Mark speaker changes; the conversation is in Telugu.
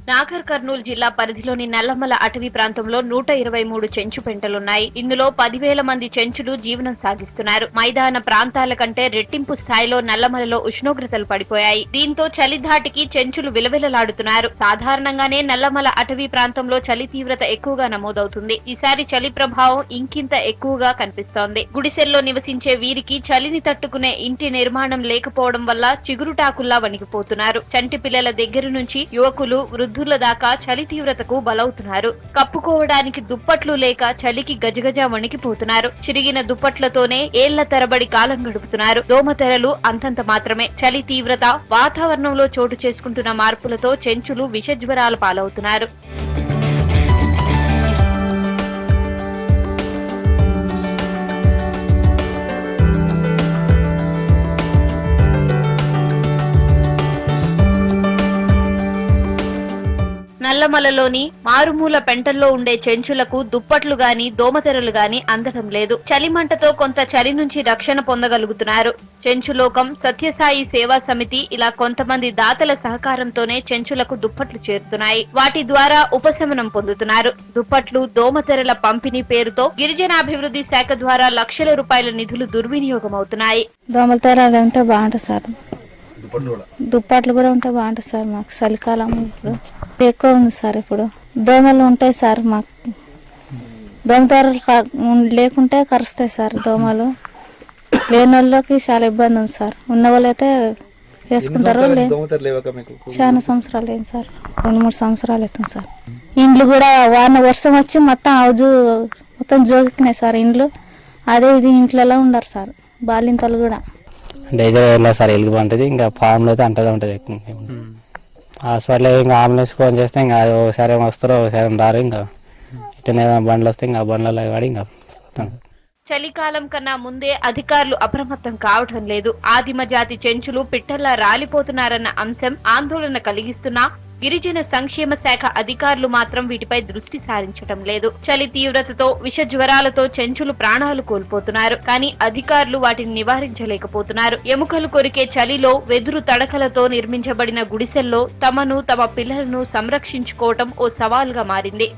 Speaker 1: నాగర్ కర్నూలు జిల్లా పరిధిలోని నల్లమల అటవీ ప్రాంతంలో 123 చెంచు పెంటలున్నాయి. ఇందులో 10,000 మంది చెంచులు జీవనం సాగిస్తున్నారు. మైదాన ప్రాంతాల కంటే రెట్టింపు స్థాయిలో నల్లమలలో ఉష్ణోగ్రతలు పడిపోయాయి. దీంతో చలి ధాటికి చెంచులు విలవిలలాడుతున్నారు. సాధారణంగానే నల్లమల అటవీ ప్రాంతంలో చలి తీవ్రత ఎక్కువగా నమోదవుతుంది. ఈసారి చలి ప్రభావం ఇంకింత ఎక్కువగా కనిపిస్తోంది. గుడిసెల్లో నివసించే వీరికి చలిని తట్టుకునే ఇంటి నిర్మాణం లేకపోవడం వల్ల చిగురుటాకుల్లా వణికిపోతున్నారు. చంటి పిల్లల దగ్గర నుంచి యువకులు వృద్ధుల దాకా చలి తీవ్రతకు బలవుతున్నారు. కప్పుకోవడానికి దుప్పట్లు లేక చలికి గజగజ వణికిపోతున్నారు. చిరిగిన దుప్పట్లతోనే ఏళ్ల తరబడి కాలం గడుపుతున్నారు. దోమతెరలు అంతంత మాత్రమే. చలి తీవ్రత, వాతావరణంలో చోటు చేసుకుంటున్న మార్పులతో చెంచులు విషజ్వరాల పాలవుతున్నారు. నల్లమలలోని మారుమూల పెంటల్లో ఉండే చెంచులకు దుప్పట్లు గాని దోమతెరలు గాని అందడం లేదు. చలిమంటతో కొంత చలి నుంచి రక్షణ పొందగలుగుతున్నారు. చెంచులోకం, సత్యసాయి సేవా సమితి ఇలా కొంతమంది దాతల సహకారంతోనే చెంచులకు దుప్పట్లు చేరుతున్నాయి. వాటి ద్వారా ఉపశమనం పొందుతున్నారు. దుప్పట్లు, దోమతెరల పంపిణీ పేరుతో గిరిజనాభివృద్ధి శాఖ ద్వారా లక్షల రూపాయల నిధులు దుర్వినియోగమవుతున్నాయి.
Speaker 2: దోమతెరలు ఉంటే బాగుంటుంది సార్. దుప్పట్లు కూడా ఉంటే బాగుంటుంది సార్. మాకు చలికాలం ఇప్పుడు ఎక్కువ ఉంది సార్. ఇప్పుడు దోమలు ఉంటాయి సార్. మాకు దోమతెరలు లేకుంటే కరుస్తాయి సార్. దోమలు లేని వాళ్ళకి చాలా ఇబ్బంది ఉంది సార్. ఉన్న వాళ్ళు అయితే వేసుకుంటారు. చాలా సంవత్సరాలు అయింది సార్. 2-3 సంవత్సరాలు అవుతుంది సార్. ఇండ్లు కూడా వర్షం వచ్చి మొత్తం జోగికినాయి సార్ ఇండ్లు. అదే ఇది ఇంట్లలో ఉండరు సార్. బాలింతలు కూడా
Speaker 3: డేంజర్ వెళ్ళా సార్. ఎలుగు ఉంటుంది. ఇంకా ఫామ్లో అయితే అంటదే ఉంటుంది. హాస్పిటల్ ఇంకా అంబులెన్స్ ఫోన్ చేస్తే ఇంకా ఒకసారి వస్తారు, ఒకసారి రారు. ఇంకా ఇట్లా బండ్లు వస్తే ఇంకా బండ్లలో వాడి ఇంకా
Speaker 1: చలికాలం కన్నా ముందే అధికారులు అప్రమత్తం కావటం లేదు. ఆదిమ జాతి చెంచులు పిట్టల్లా రాలిపోతున్నారన్న అంశం ఆందోళన కలిగిస్తున్నా గిరిజన సంక్షేమ శాఖ అధికారులు మాత్రం వీటిపై దృష్టి సారించడం లేదు. చలి తీవ్రతతో, విష జ్వరాలతో చెంచులు ప్రాణాలు కోల్పోతున్నారు. కానీ అధికారులు వాటిని నివారించలేకపోతున్నారు. ఎముకలు కొరికే చలిలో వెదురు తడకలతో నిర్మించబడిన గుడిసెల్లో తమను, తమ పిల్లలను సంరక్షించుకోవటం ఓ సవాలుగా మారింది.